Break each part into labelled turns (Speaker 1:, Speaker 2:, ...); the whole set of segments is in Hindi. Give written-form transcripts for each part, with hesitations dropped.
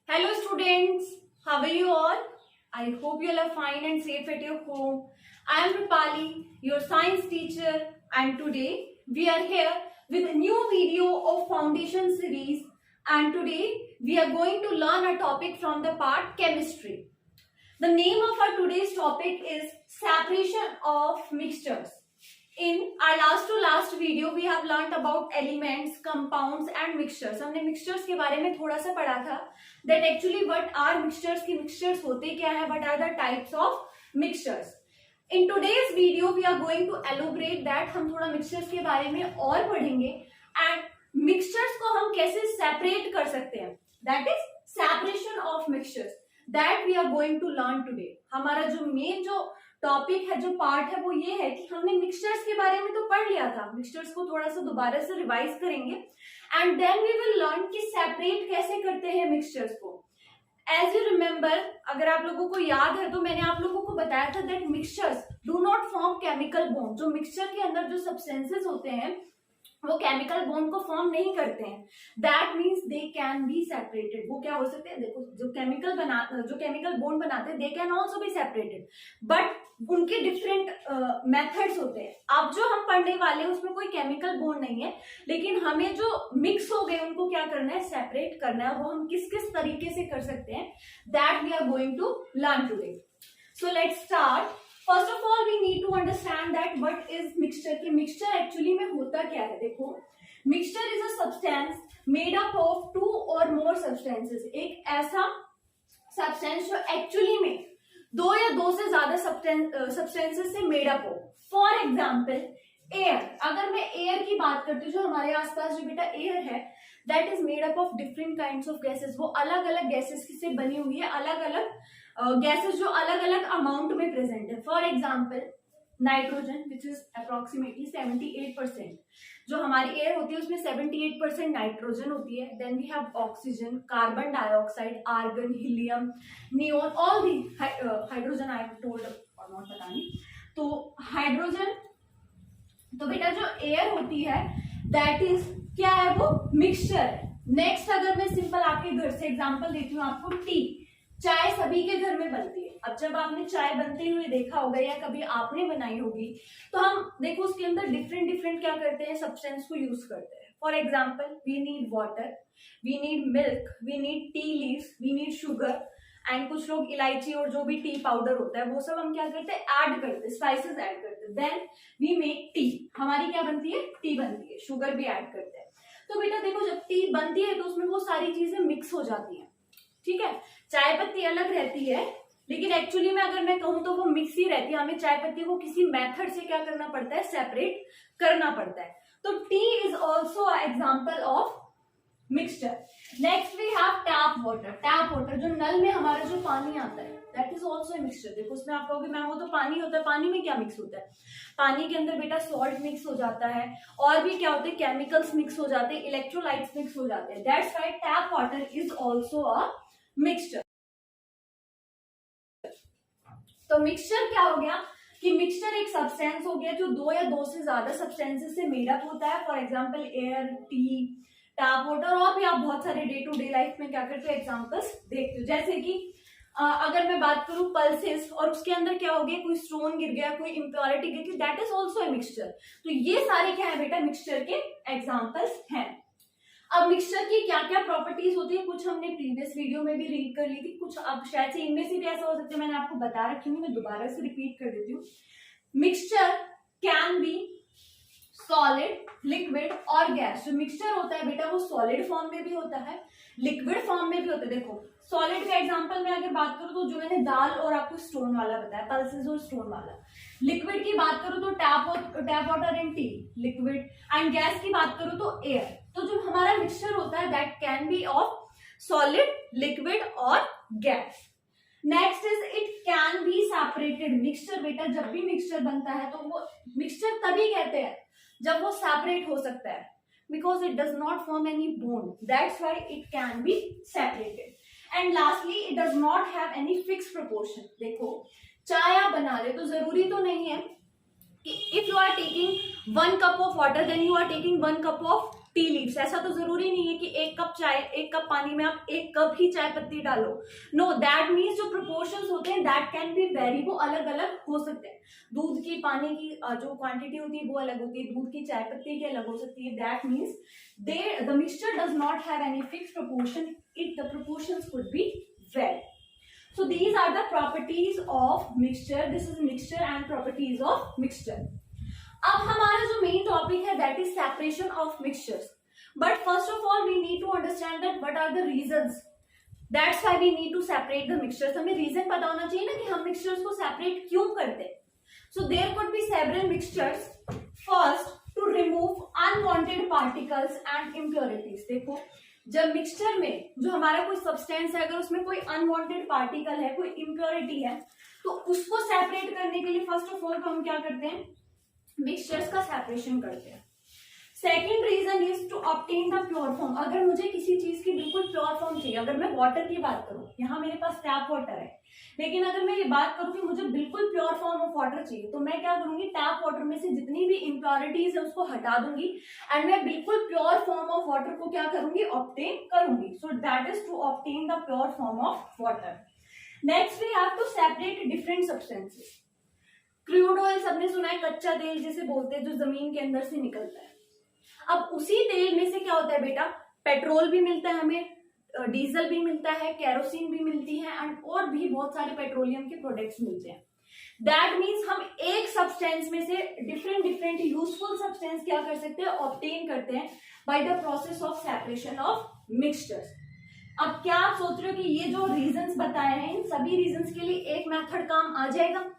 Speaker 1: Hello students, how are you all? I hope you all are fine and safe at your home. I am Rupali, your science teacher, and today we are here with a new video of foundation series, and today we are going to learn a topic from the part chemistry. The name of our today's topic is separation of mixtures. In our last video we have learnt about elements, compounds and mixtures. हमने mixtures के बारे में थोड़ा सा पढ़ा था that actually what are mixtures की mixtures होते क्या है, what are the types of mixtures. In today's video we are going to elaborate that, हम थोड़ा mixtures के बारे में और पढ़ेंगे and mixtures को हम कैसे separate कर सकते हैं, that is separation of mixtures that we are going to learn today. हमारा जो main जो टॉपिक है, जो पार्ट है वो ये है कि हमने मिक्सचर्स के बारे में तो पढ़ लिया था, मिक्सचर्स को थोड़ा सा दोबारा से रिवाइज करेंगे and then we will learn कि सेपरेट कैसे करते हैं मिक्सचर्स को. एज यू रिमेम्बर, अगर आप लोगों को याद है तो मैंने आप लोगों को बताया था that mixtures do not form chemical bond. जो मिक्सचर के अंदर जो सब्सटेंसेस होते हैं वो केमिकल बॉन्ड को फॉर्म नहीं करते हैं. That means they can be separated. वो क्या हो सकते हैं, देखो जो केमिकल बॉन्ड बनाते हैं they can also be separated, but उनके डिफरेंट मेथड्स होते हैं. अब जो हम पढ़ने वाले हैं उसमें कोई केमिकल बॉन्ड नहीं है, लेकिन हमें जो मिक्स हो गए उनको क्या करना है, सेपरेट करना है. वो हम किस किस तरीके से कर सकते हैं, that we are going to learn today. So let's start. First of all we need to understand that what is mixture. कि मिक्सचर एक्चुअली में होता क्या है. देखो, mixture is a substance made up of two और मोर सब्सटेंसेस. एक ऐसा सब्सटेंस जो एक्चुअली में दो या दो से ज्यादा सब्सटेंसेस से मेड अप हो. For example air. अगर मैं एयर की बात करती हूँ, जो हमारे आसपास जो बेटा एयर है that is made up of different kinds of gases. वो अलग अलग गैसेस से बनी हुई है, अलग अलग गैसेस जो अलग अलग अमाउंट में प्रेजेंट है. For example nitrogen which is approximately 78%. जो हमारी एयर होती है उसमें 78% नाइट्रोजन होती है. Then we have oxygen, carbon dioxide, argon, helium, neon, all the hydrogen I have told और नॉट पता नहीं. तो हाइड्रोजन, तो बेटा जो एयर होती है दैट इज क्या है, वो मिक्सचर है. नेक्स्ट अगर मैं सिंपल आपके घर से एग्जांपल देती हूँ आपको, टी. चाय सभी के घर में बनती है. अब जब आपने चाय बनते हुए देखा होगा या कभी आपने बनाई होगी तो हम देखो उसके अंदर डिफरेंट क्या करते हैं, सब्सटेंस को यूज करते हैं. For example we need water, we need milk, we need tea leaves, we need sugar and कुछ लोग इलायची और जो भी टी पाउडर होता है वो सब हम क्या करते हैं, ऐड करते हैं, स्पाइसेस ऐड करते हैं. Then we make tea. हमारी क्या बनती है, टी बनती है. शुगर भी ऐड करते हैं. तो बेटा देखो जब टी बनती है तो उसमें वो सारी चीजें मिक्स हो जाती हैं. ठीक है, चाय पत्ती अलग रहती है लेकिन एक्चुअली में अगर मैं कहूं तो वो मिक्स ही रहती है. हमें चाय पत्ती को किसी मेथड से क्या करना पड़ता है, सेपरेट करना पड़ता है. तो tea is also example of mixture. Next we have tap water. Tap water जो नल में हमारा जो पानी आता है दैट इज ऑल्सो मिक्सचर. देखो उसमें आप कहोगे मैम वो तो पानी होता है, पानी में क्या मिक्स होता है. पानी के अंदर बेटा सॉल्ट मिक्स हो जाता है और भी क्या होते हैं, केमिकल्स मिक्स हो जाते हैं, इलेक्ट्रोलाइट्स मिक्स हो जाते हैं. That's why tap water is also a mixture. तो मिक्सचर क्या हो गया कि मिक्सचर एक सब्सटेंस हो गया जो दो या दो से ज्यादा सब्सटेंसेस से मेड अप होता है. For example air, T, tap water, और भी आप बहुत सारे डे टू डे लाइफ में क्या करते हो, एग्जांपल्स देखते हो. जैसे कि अगर मैं बात करूं पल्सेस और उसके अंदर क्या हो गया, कोई स्टोन गिर गया, कोई इम्प्योरिटी गिर गई, that is also a mixture. तो ये सारे क्या है बेटा, मिक्सचर के एग्जाम्पल्स हैं. अब मिक्सचर की क्या क्या प्रॉपर्टीज होती है कुछ हमने प्रीवियस वीडियो में भी रीड कर ली थी, कुछ अब शायद से इनमें से भी ऐसा हो सकता है मैंने आपको बता रखी हूँ, मैं दोबारा से रिपीट कर देती हूँ. Mixture can be solid, liquid और गैस. जो मिक्सचर होता है बेटा वो सॉलिड फॉर्म में भी होता है, लिक्विड फॉर्म में भी होता है. देखो सॉलिड का एग्जांपल में अगर बात करूं तो जो मैंने दाल और आपको स्टोन वाला बताया, पल्सेस और स्टोन वाला. लिक्विड की बात करूं तो tap water and T liquid, and gas की बात करूं तो एयर. तो जो हमारा मिक्सचर होता है that can be of solid, liquid और gas. Next is it can be separated. Mixture बेटा जब भी मिक्सचर बनता है तो वो मिक्सचर तभी कहते हैं जब वो सेपरेट हो सकता है, because it does not form any bond. That's why it can be separated. And lastly it does not have any fix proportion. देखो चाय आप बना ले तो जरूरी तो नहीं है कि if you are taking 1 cup of water then you are taking 1 cup of tea leaves. ऐसा तो जरूरी नहीं है कि एक कप पानी में आप 1 कप ही चाय पत्ती डालो। नो, दैट मीन्स जो प्रोपोर्शंस होते हैं दैट कैन बी वेरी, वो अलग अलग हो सकते हैं। दूध की, पानी की जो क्वांटिटी होती है वो अलग होती है, दूध की, चाय पत्ती की अलग हो सकती है। That means the mixture does not have any fix proportion, the proportions could be very. So these are the properties of mixture. This is mixture and properties of mixture. अब हमारा जो मेन टॉपिक है that is separation of mixtures. But first of all we need to understand that what are the reasons. That's why we need to separate the mixtures. हमें reason पता होना चाहिए ना कि हम mixtures को separate क्यों करते हैं. So there could be several mixtures. First, to remove unwanted particles and impurities. देखो, जब मिक्सचर में जो हमारा कोई सब्सटेंस है, अगर उसमें कोई अनवांटेड पार्टिकल है, कोई इम्प्योरिटी है, तो उसको सेपरेट करने के लिए फर्स्ट ऑफ ऑल तो हम क्या करते हैं, मिक्सचर्स का सेपरेशन करते हैं. Second reason is to obtain the pure form. अगर मुझे किसी चीज की बिल्कुल प्योर फॉर्म चाहिए, अगर मैं वाटर की बात करूं, यहाँ मेरे पास टैप वाटर है, लेकिन अगर मैं ये बात करूं कि मुझे बिल्कुल प्योर फॉर्म ऑफ वाटर चाहिए, तो मैं क्या करूंगी, टैप वाटर में से जितनी भी इम्प्योरिटीज है उसको हटा दूंगी एंड मैं बिल्कुल प्योर फॉर्म ऑफ वाटर को क्या करूंगी, ऑब्टेन करूंगी. So that is to obtain the pure form of water. Next we have to separate different substances. Crude oil सबने सुना है, कच्चा तेल जिसे बोलते हैं, जो जमीन के अंदर से निकलता है. अब उसी तेल में से क्या होता है बेटा, पेट्रोल भी मिलता है हमें, डीजल भी मिलता है, केरोसिन भी मिलती है एंड और भी बहुत सारे पेट्रोलियम के प्रोडक्ट्स मिलते हैं. दैट मीन्स हम एक सब्सटेंस में से डिफरेंट यूजफुल सब्सटेंस क्या कर सकते हैं, ऑब्टेन करते हैं bye the process of separation of mixtures. अब क्या आप सोच रहे हो कि ये जो रीजंस बताए हैं, इन सभी रीजंस के लिए एक मेथड काम आ जाएगा?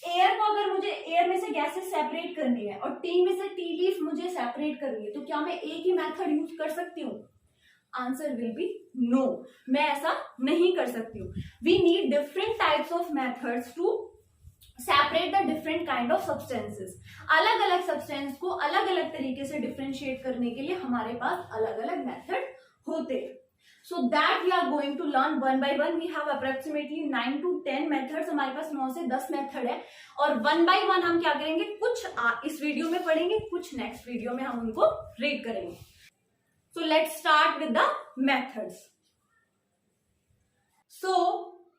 Speaker 1: एयर को अगर मुझे एयर में से गैसेस सेपरेट करनी है और टी में से टी लीफ मुझे सेपरेट करनी है, तो क्या मैं एक ही मेथड यूज कर सकती हूँ? आंसर विल बी नो, मैं ऐसा नहीं कर सकती हूँ. We need different types of methods to separate the different kind of substances. अलग अलग सब्सटेंस को अलग अलग तरीके से डिफरेंशिएट करने के लिए हमारे पास अलग अलग मेथड होते हैं. So that we are going to learn one by one. We have approximately 9 to 10 methods. हमारे पास 9 से 10 मेथड है और one by one हम क्या करेंगे, कुछ इस वीडियो में पढ़ेंगे, कुछ नेक्स्ट वीडियो में हम उनको रीड करेंगे. So let's start with the methods. So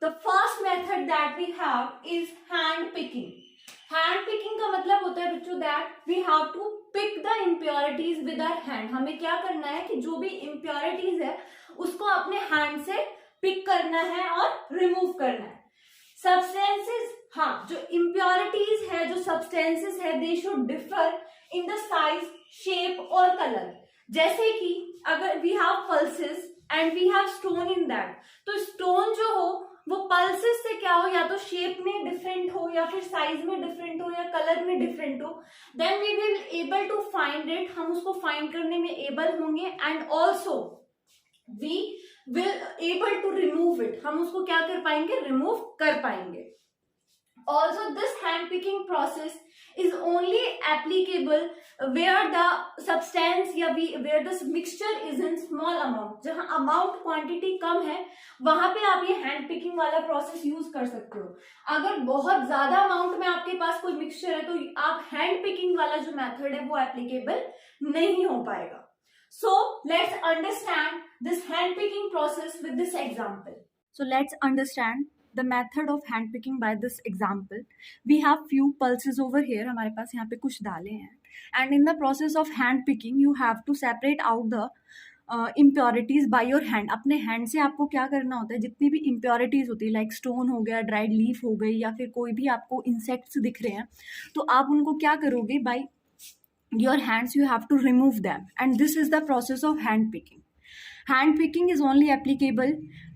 Speaker 1: the first method that we have is hand picking. Hand picking का मतलब होता है बच्चों that we have to pick the impurities with our hand. हमें क्या करना है कि जो भी इम्प्योरिटीज है उसको अपने हैंड से पिक करना है और रिमूव करना है. सब्सटेंसेस, हाँ, जो इम्प्योरिटीज है, जो सब्सटेंसेस है, they should differ in the size, shape और कलर. जैसे कि अगर we have pulses and we have stone in that, तो स्टोन जो हो वो पल्सेस से क्या हो, या तो शेप में डिफरेंट हो या फिर साइज में डिफरेंट हो या कलर में डिफरेंट हो, then we will able to find it. हम उसको फाइंड करने में एबल होंगे and also we will able to remove it. हम उसको क्या कर पाएंगे, रिमूव कर पाएंगे. Also this hand picking process is only applicable where the substance या where the mixture is in small amount. जहाँ amount quantity कम है वहां पे आप ये hand picking वाला process यूज कर सकते हो. अगर बहुत ज्यादा अमाउंट में आपके पास कोई मिक्सचर है तो आप hand picking वाला जो मेथड है वो एप्लीकेबल नहीं हो पाएगा. So let's understand this hand picking process with this example. So let's understand the method of hand picking by this example. We have few pulses over here. हमारे पास यहाँ पे कुछ डाले हैं and in the process of hand picking you have to separate out the impurities by your hand. अपने hand से आपको क्या करना होता है, जितनी भी impurities होती है like stone हो गया, dried leaf हो गई या फिर कोई भी आपको insects दिख रहे हैं, तो आप उनको क्या करोगे, by your hands you have to remove them and this is the process of hand picking. Hand picking is only applicable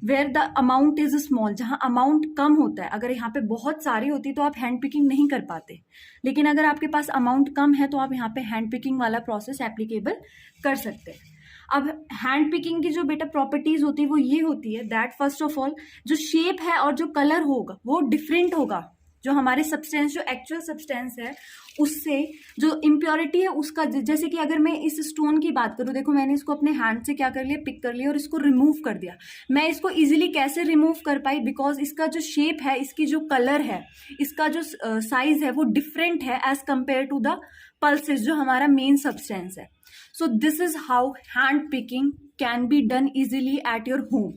Speaker 1: where the amount is small. जहाँ अमाउंट कम होता है, अगर यहाँ पे बहुत सारी होती तो आप हैंड पिकिंग नहीं कर पाते, लेकिन अगर आपके पास अमाउंट कम है तो आप यहाँ पे हैंड पिकिंग वाला प्रोसेस एप्लीकेबल कर सकते हैं. अब हैंड पिकिंग की जो बेटा प्रॉपर्टीज होती है वो ये होती है दैट फर्स्ट ऑफ ऑल जो शेप है और जो कलर होगा वो डिफरेंट होगा. जो हमारे सब्सटेंस, जो एक्चुअल सब्सटेंस है, उससे जो इम्प्योरिटी है उसका, जैसे कि अगर मैं इस स्टोन की बात करूँ, देखो मैंने इसको अपने हैंड से क्या कर लिया, पिक कर लिया और इसको रिमूव कर दिया। मैं इसको इजीली कैसे रिमूव कर पाई, बिकॉज इसका जो शेप है, इसकी जो कलर है, इसका जो साइज है वो डिफरेंट है as compare to the pulses, जो हमारा मेन सब्सटेंस है। So this is how hand picking can be done easily at your home.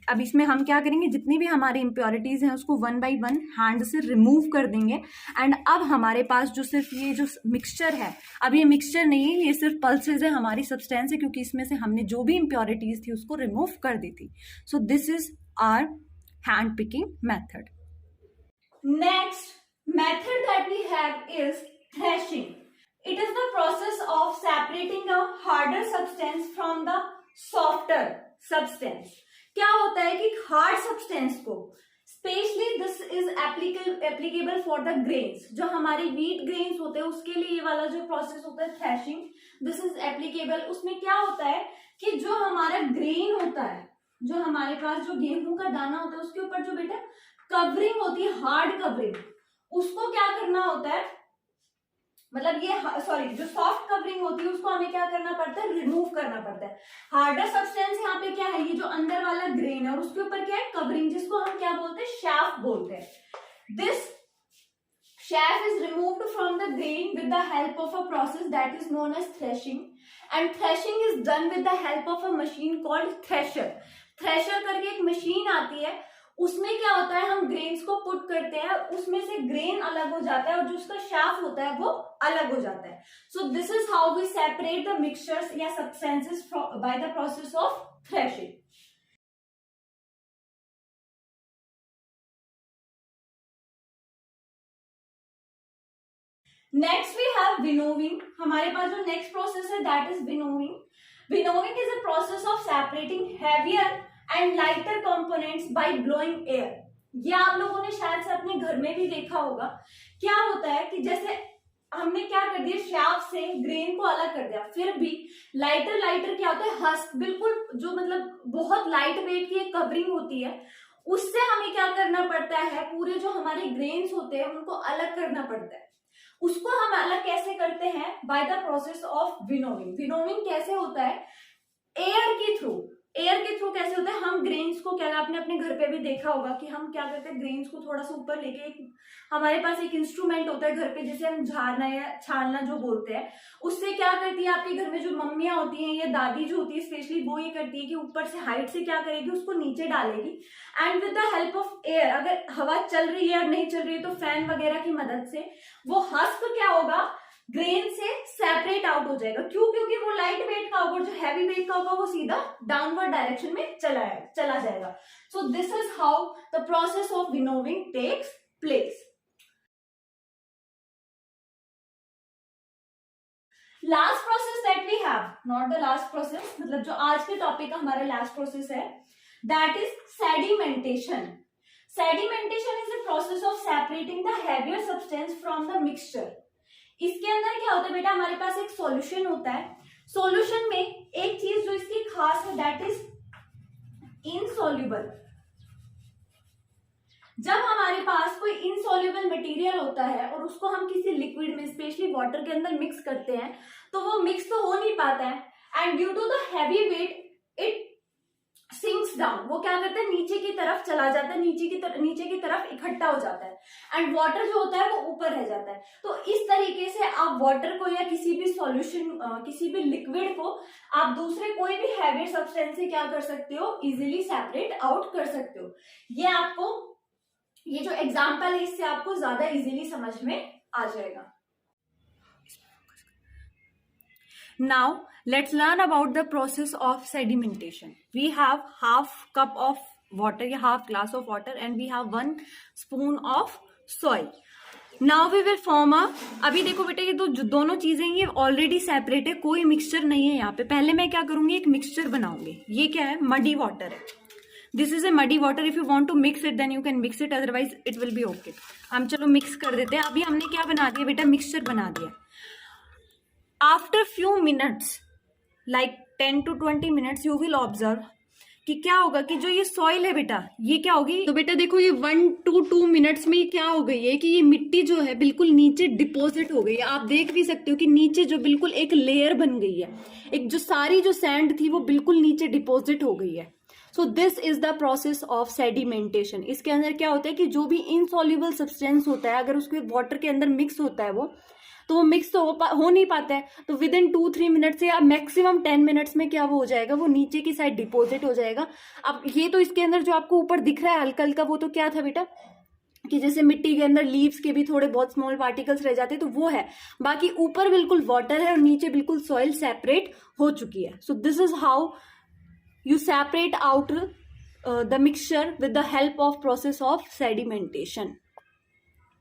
Speaker 1: अब इसमें हम क्या करेंगे, जितनी भी हमारी इम्प्योरिटीज हैं उसको वन बाय वन हैंड से रिमूव कर देंगे। एंड अब हमारे पास जो सिर्फ ये जो मिक्सचर है, अब ये मिक्सचर नहीं है, ये सिर्फ पल्सेज है, हमारी सब्सटेंस है, क्योंकि इसमें से हमने जो भी इम्प्योरिटीज थी उसको रिमूव कर दी थी। So this is our hand picking method. नेक्स्ट method that we have is threshing. It is the process of separating a harder substance from the softer substance. क्या होता है कि हार्ड सब्सटेंस को, specially this is applicable for the grains, जो हमारे व्हीट ग्रेन्स होते हैं उसके लिए ये वाला जो प्रोसेस होता है थ्रेशिंग, दिस इज एप्लीकेबल। उसमें क्या होता है कि जो हमारा ग्रेन होता है, जो हमारे पास जो गेहूं का दाना होता है उसके ऊपर जो बेटा कवरिंग होती है, हार्ड कवरिंग, उसको क्या करना होता है, मतलब ये जो सॉफ्ट कवरिंग होती है उसको हमें क्या करना पड़ता है, रिमूव करना पड़ता है। हार्डर सब्सटेंस यहाँ पे क्या है, ये जो अंदर वाला ग्रेन है और उसके ऊपर क्या है, कवरिंग, जिसको हम क्या बोलते हैं, शैफ बोलते हैं। This chaff is removed from the grain with the help of a process that is known as threshing, and threshing is done with the help of a machine called thresher. Thresher करके एक मशीन आती है, उसमें क्या होता है, हम ग्रेन्स को पुट करते हैं, उसमें से ग्रेन अलग हो जाता है और जो उसका शाफ होता है वो अलग हो जाता है। So this is how we separate the mixtures या substances by the process of threshing. Next we have winnowing. हमारे पास जो नेक्स्ट प्रोसेस है that is winnowing. Winnowing is a process of separating heavier and lighter components by blowing air. ये आप लोगों ने शायद से अपने घर में भी देखा होगा। क्या होता है कि जैसे हमने क्या कर दिया, शाफ्ट से ग्रेन को अलग कर दिया, फिर भी लाइटर क्या होता है, हस्क, बिल्कुल जो मतलब बहुत लाइट वेट की एक कवरिंग होती है, उससे हमें क्या करना पड़ता है, पूरे जो हमारे ग्रेन्स होते हैं उनको अलग करना पड़ता है। उसको हम अलग कैसे करते हैं, bye the process of winnowing. Winnowing कैसे होता है, एयर के थ्रू। एयर के थ्रू कैसे होता है, हम ग्रेन्स को क्या, आपने अपने घर पे भी देखा होगा कि हम क्या करते हैं, ग्रेन्स को थोड़ा सा ऊपर लेके, हमारे पास एक इंस्ट्रूमेंट होता है घर पे जिसे हम झाड़ना या छालना जो बोलते हैं, उससे क्या करती है आपके घर में जो मम्मियां होती हैं या दादी जो होती है स्पेशली, वो ये करती है कि ऊपर से हाइट से क्या करेगी, उसको नीचे डालेगी, and with the help of air, अगर हवा चल रही है और नहीं चल रही है तो फैन वगैरह की मदद से वो हस्क क्या होगा, ग्रेन से सेपरेट आउट हो जाएगा। क्यों, क्योंकि वो लाइट वेट का होगा, जो हैवी वेट का होगा वो सीधा डाउनवर्ड डायरेक्शन में चला जाएगा। So this is how the process of winnowing takes place. Last process that we have, not the last process, मतलब जो आज के टॉपिक का हमारा लास्ट प्रोसेस है, that is sedimentation. Sedimentation is the process of separating the heavier substance from the mixture. इसके अंदर क्या होता है बेटा, हमारे पास एक सॉल्यूशन होता है, सॉल्यूशन में एक चीज जो इसकी खास है दैट इज इनसॉल्युबल। जब हमारे पास कोई इनसॉल्युबल मटेरियल होता है और उसको हम किसी लिक्विड में स्पेशली वाटर के अंदर मिक्स करते हैं तो वो मिक्स तो हो नहीं पाता है, and due to the heavy weight it sinks down, वो क्या करता है, नीचे की तरफ चला जाता है, नीचे की तरफ इकट्ठा हो जाता है, एंड वाटर जो होता है वो ऊपर रह जाता है। तो इस तरीके से आप वाटर को या किसी भी सॉल्यूशन, किसी भी लिक्विड को आप दूसरे कोई भी हैवी सब्सटेंस से क्या कर सकते हो, इजीली सेपरेट आउट कर सकते हो। ये आपको, ये जो एग्जाम्पल है इससे आपको ज्यादा इजीली समझ में आ जाएगा। Now let's learn about the process of sedimentation. We have half cup of water या half glass of water and we have 1 spoon of soil. Now we will form a, अभी देखो बेटा ये दोनों चीजें ये ऑलरेडी सेपरेट है, कोई मिक्सचर नहीं है यहाँ पे। पहले मैं क्या करूंगी, एक मिक्सचर बनाऊंगी। ये क्या है, मडी वाटर है। This is a muddy water, if you want to mix it then you can mix it, otherwise it will be okay. हम चलो मिक्स कर देते हैं। अभी हमने क्या बना दिया बेटा, मिक्सचर बना दिया। After few minutes, like 10 to 20 minutes, you will observe कि क्या होगा कि जो ये सॉइल है बेटा ये क्या होगी, तो बेटा देखो ये 1 to 2 मिनट्स में ये क्या हो गई है कि ये मिट्टी जो है बिल्कुल नीचे डिपॉजिट हो गई है। आप देख भी सकते हो कि नीचे जो बिल्कुल एक लेयर बन गई है, एक जो सारी जो सैंड थी वो बिल्कुल नीचे डिपॉजिट हो गई है। So this is the process of sedimentation. इसके अंदर क्या होता है कि जो भी इनसॉल्युबल सब्सटेंस होता है अगर उसके वाटर के अंदर मिक्स होता है वो मिक्स तो हो नहीं पाता है, तो विद इन 2-3 मिनट से या मैक्सिमम 10 मिनट्स में क्या वो हो जाएगा, वो नीचे की साइड डिपॉजिट हो जाएगा। अब ये तो इसके अंदर जो आपको ऊपर दिख रहा है हल्का हल्का, वो तो क्या था बेटा कि जैसे मिट्टी के अंदर लीव्स के भी थोड़े बहुत स्मॉल पार्टिकल्स रह जाते हैं, तो वो है। बाकी ऊपर बिल्कुल वाटर है और नीचे बिल्कुल सॉइल सेपरेट हो चुकी है। So this is how you separate out the mixture with the help of process of sedimentation.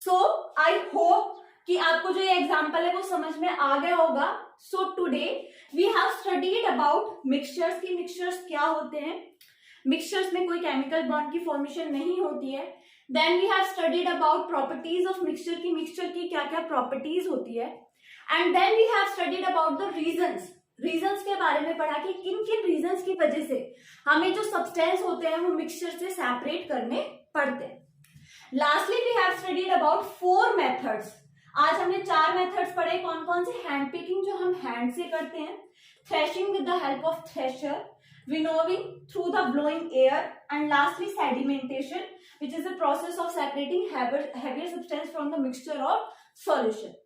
Speaker 1: So I hope कि आपको जो ये एग्जाम्पल है वो समझ में आ गया होगा। So today we have studied about mixtures की mixtures क्या होते हैं, mixtures में कोई chemical bond की formation नहीं होती है। Then we have studied about properties of mixture की mixture की क्या क्या properties होती है, and then we have studied about the reasons के बारे में पढ़ा कि किन किन रीजंस की वजह से हमें जो सब्सटेंस होते हैं वो मिक्सचर से सेपरेट करने पड़ते हैं। Lastly we have studied about 4 methods. आज हमने 4 मेथड्स पढ़े। कौन कौन से? हैंड पिकिंग जो हम हैंड से करते हैं, threshing with the help of thresher, winnowing through the blowing air, and lastly sedimentation which is the process of separating heavier substance from the mixture और सॉल्यूशन।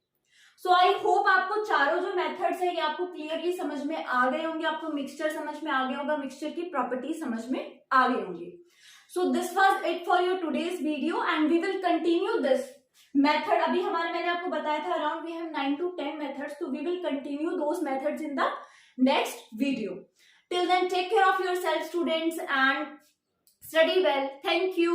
Speaker 1: सो आई होप आपको चारों जो मेथड्स है ये आपको क्लियरली समझ में आ गए होंगे, आपको मिक्सचर समझ में आ गया होगा, मिक्सचर की प्रॉपर्टी समझ में आ गई होंगी। So this was it for your today's video and we will continue this method. अभी हमारे मैंने आपको बताया था around we have 9 to 10 methods, तो we will continue those methods in the next video. Till then take care of yourself students and study well. Thank you.